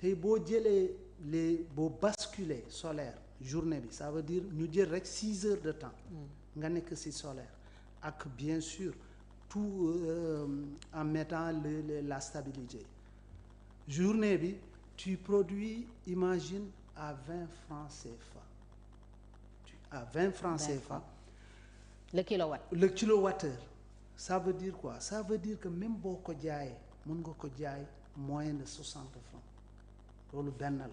tey boo jëlee boo basculer solaire journée bi ça veut dire ñu jël rek 6 heures de temps nga nekk ci solaire ak bien sûr tout en mettant la stabilité journée bi tu produis imagine à 20 francs CFA à 20 francs CFA le kilowattheure ça veut dire quoi ça veut dire que même boo ko jaayee mën nga ko jaay moins de 60 francs loolu benn la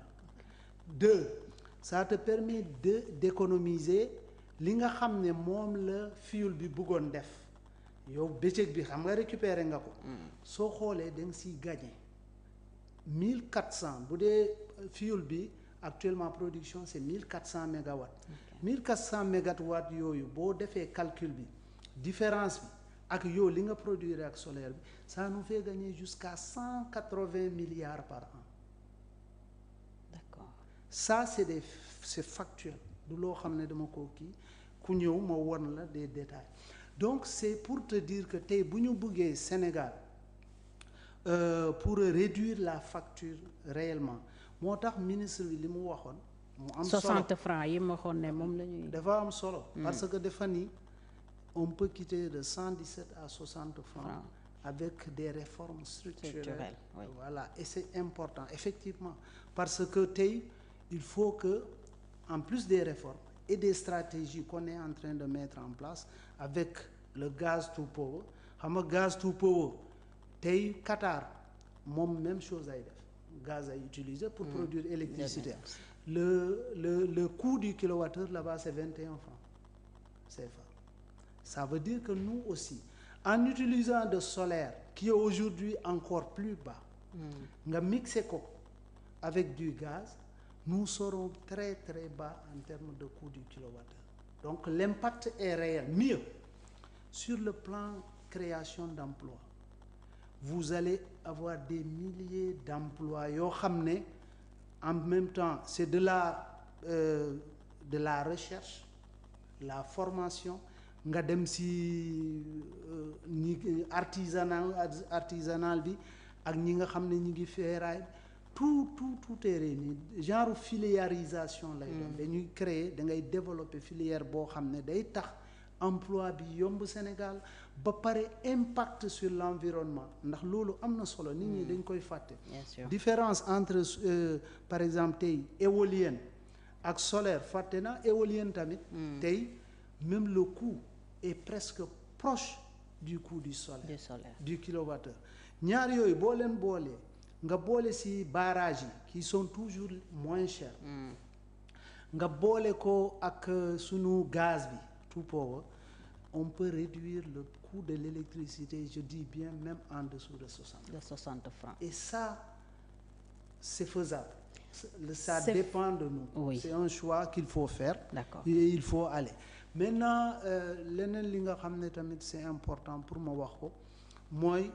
deux ça te permet d'économiser li nga xam ne moom la fuel bi bëggoon def yow bëccëg bi xam nga récupérer nga ko soo xoolee da nga siy gagner 1400 bu dee fuel bi actuellement production c'est 1400 mégawatts 1400 mégawatts yooyu boo defee calcul bi différence bi ak yow li nga produire ak solaire bi ça nous fait gagner jusqu'à 180 milliards par an d'accord ça c'est factuel du loo xam ne dama ko kii ku ñëw ma won la des détails donc c'est pour te dire que tey bu ñu bëggee Sénégal pour réduire la facture réellement moo tax ministre bi li mu waxoon mu am solo 60 francs yi ma waxoon ne moom la ñuy dafa am solo parce que dafa ni on peut quitter de 117 à 60 francs avec des réformes structurelles oui. Voilà et c'est important effectivement parce que tey il faut que en plus des réformes et des stratégies qu'on est en train de mettre en place avec le gaz to power xam nga gaz to power tey Qatar moom même chose ay def gaz ay utiliser pour produire électricité le coût du kilowattheure là-bas c'est 21 francs CFA ça veut dire que nous aussi en utilisant de solaire qui est aujourd'hui encore plus bas nga mixer ko avec du gaz nous serons très très bas en termes de coût du kilowattheure donc l'impact est réel mieux sur le plan création d'emplois vous allez avoir des milliers d'emplois yoo xam ne en même temps c'est de la recherche la formation nga dem ci ñi artisanal bi ak ñi nga xam ne ñi ngi ferraille tout est réuni genre filiérisation lay doon dañuy créer da ngay développer filière boo xam ne day tax emploi bi yomb Sénégal ba pare impact sur l'environnement ndax loolu am na solo nit ñi dañ koy fàtte différence entre par exemple tey éolienne ak solaire fàtte na éolienne tamit tey même le coût est presque proche du coût du solaire du kilowattheure ñaar yooyu boo leen boolee nga boole ci barrages yi qui sont toujours moins chers nga boole ko ak sunu gaz bi tout power on peut réduire le coût de l'électricité je dis bien même en dessous de 60 francs et ça c'est faisable ça dépend de nous c'est un choix qu'il faut faire d'accord et il faut aller maintenant leneen li nga xam ne tamit c'est important pour ma wax ko mooy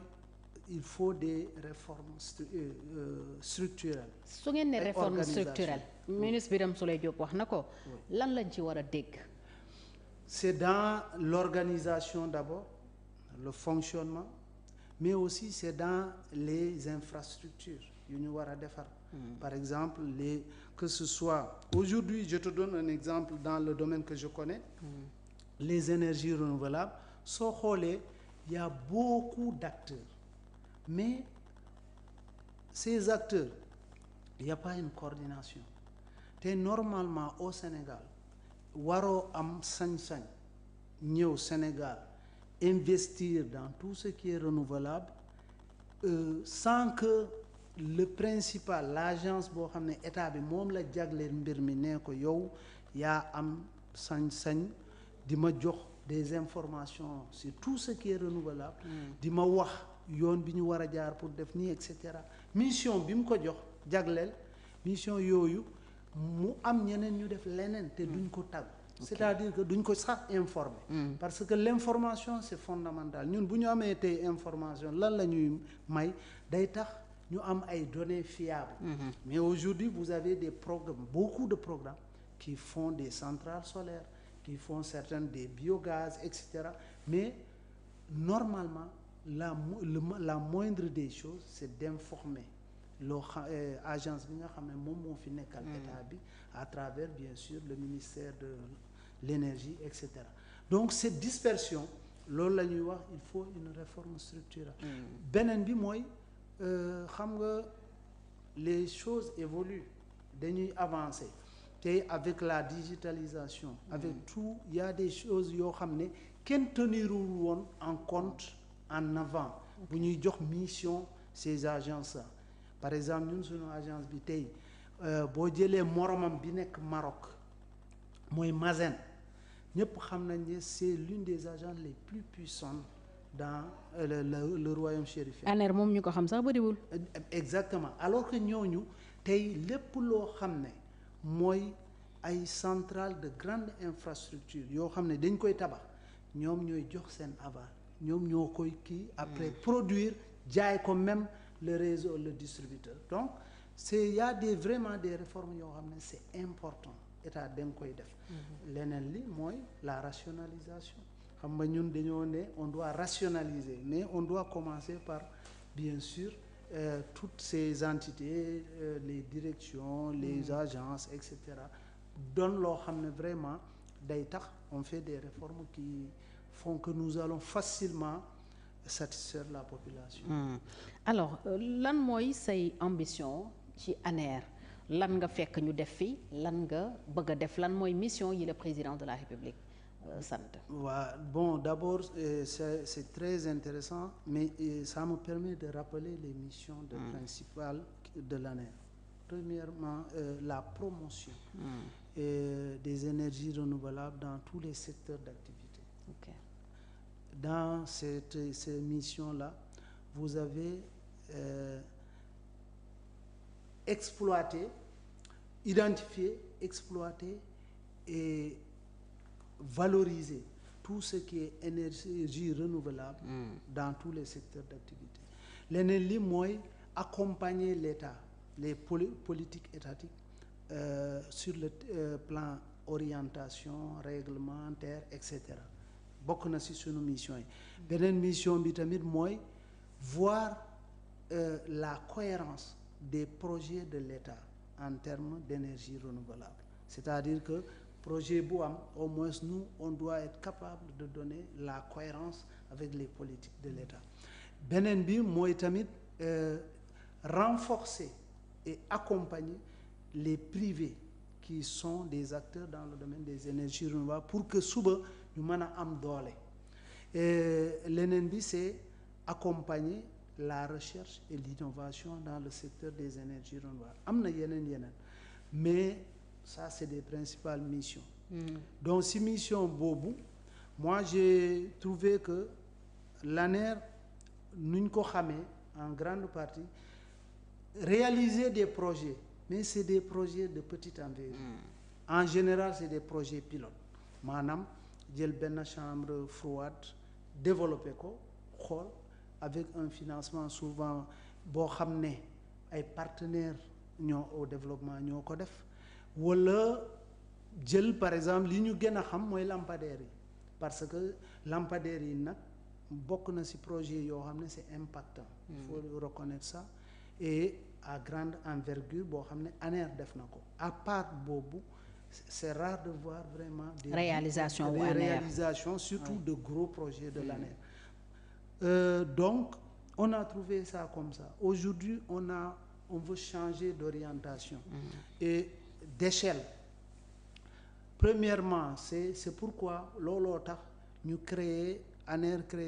il faut des réformes structurelles su ngeen ne réforme structurelle ministre Birame Souleye Diop wax na ko lan lañ ci war a dégg c'est dans l'organisation d'abord le fonctionnement mais aussi c'est dans les infrastructures yu ñu war a defar par exemple que ce soit aujourd'hui je te donne un exemple dans le domaine que je connais les énergies renouvelables soo xoolee il y a beaucoup d'acteurs mais ces acteurs il y a pas une coordination te normalement au Sénégal waroo am sañ-sañ ñëw Sénégal investir dans tout ce qui est renouvelable sans que le principal l'agence boo xam ne état bi moom la jagleel mbir mi nee ko yow yaa am sañ-sañ di ma jox des informations sur tout ce qui est renouvelable di ma wax yoon bi ñu war a jaar pour def nii et cetera mission bi mu ko jox jagleel mission yooyu mu am ñeneen ñu def leneen te duñ ko tàgg c'est-à-dire que duñ ko sax informer parce que l'information c'est fondamental ñun bu ñu amee tey information lan la ñuy may day tax ñu am ay données fiables mais aujourd'hui vous avez des programmes beaucoup de programmes qui font des centrales solaires qui font certaines des biogaz etc mais normalement la moindre des choses c'est d'informer agence bi nga xam ne moom moo fi nekkal état bi à travers bien sûr le ministère de l'énergie et cetera. Donc cette dispersion loolu la ñuy wax il faut une réforme structurelle. beneen bi mooy xam nga les choses évoluent dañuy avancer te avec la digitalisation avec tout il y a des choses yoo xam ne kenn tenirul woon en compte en avant bu ñuy jox mission ces agences là par exemple ñun suñu agence bi tey boo jëlee moromam bi nekk Maroc mooy Mazen ñëpp xam nañ ne c'est l'une des agences les plus puissantes dans le royaume chérifien. ANER moom ñu ko xam sax bëriwul. exactement alors que ñooñu tey lépp loo xam ne mooy ay centrales de grande infrastructure yoo xam ne dañ koy tabax ñoom ñooy jox seen aval ñoom ñoo koy kii après produire jaay ko même le réseau le distributeur donc c'est y a vraiment des réformes yoo xam ne c'est important état da nga koy def. leneen li mooy la rationalisation xam nga ñun dañoo ne on doit rationaliser mais on doit commencer par bien sûr toutes ces entités les directions les agences et cetera doon loo xam ne vraiment day tax on fait des réformes qui font que nous allons facilement satisfaire la population. Alors lan mooy say ambition ci ANER lan nga fekk ñu def fi lan nga bëgg a def lan mooy mission yi le président de la République sant. waaw bon d'abord c'est très intéressant mais ça me permet de rappeler les missions principales de l'ANER. Premièrement la promotion des énergies renouvelables dans tous les secteurs d'activité. Okay. Dans ces missions-là vous avez identifier, exploiter et valoriser tout ce qui est énergie renouvelable dans tous les secteurs d'activité. leneen li mooy accompagner l'État les politiques étatiques sur le plan orientation réglementaire et cetera bokk na ci sunu mission yi. beneen mission bi tamit mooy voir la cohérence des projets de l'État en termes d'énergie renouvelable c'est-à-dire que projet bu am au moins nous on doit être capable de donner la cohérence avec les politiques de l'État. beneen bi mooy tamit renforcer et accompagner les privés qui sont des acteurs dans le domaine des énergies renouvelables pour que suba ñu mën a am doole. leneen bi c'est accompagner la recherche et l'innovation dans le secteur des énergies renouvelables am na yeneen mais ça c'est des principales missions. Donc si mission boobu moi j'ai trouvé que l'ANER nuñ ko xamee en grande partie réaliser des projets mais c'est des projets de petite envergure. En général c'est des projets pilotes maanaam jël benn chambre froide développer ko xool avec un financement souvent boo xam ne ay partenaires ñoo au développement ñoo ko def wala jël par exemple li ñu gën a xam mooy lampadaires yi parce que lampadaires yi nag bokk na ci projet yoo xam ne c'est impactant. Il faut reconnaître ça et à grande envergure boo xam ne ANER def na ko à part boobu c'est rare de voir vraiment des réalisations surtout de gros projets de l'ANER. Donc on a trouvé ça comme ça aujourd'hui on veut changer d'orientation et d'échelle. Premièrement c'est pourquoi looloo tax ñu ANER créer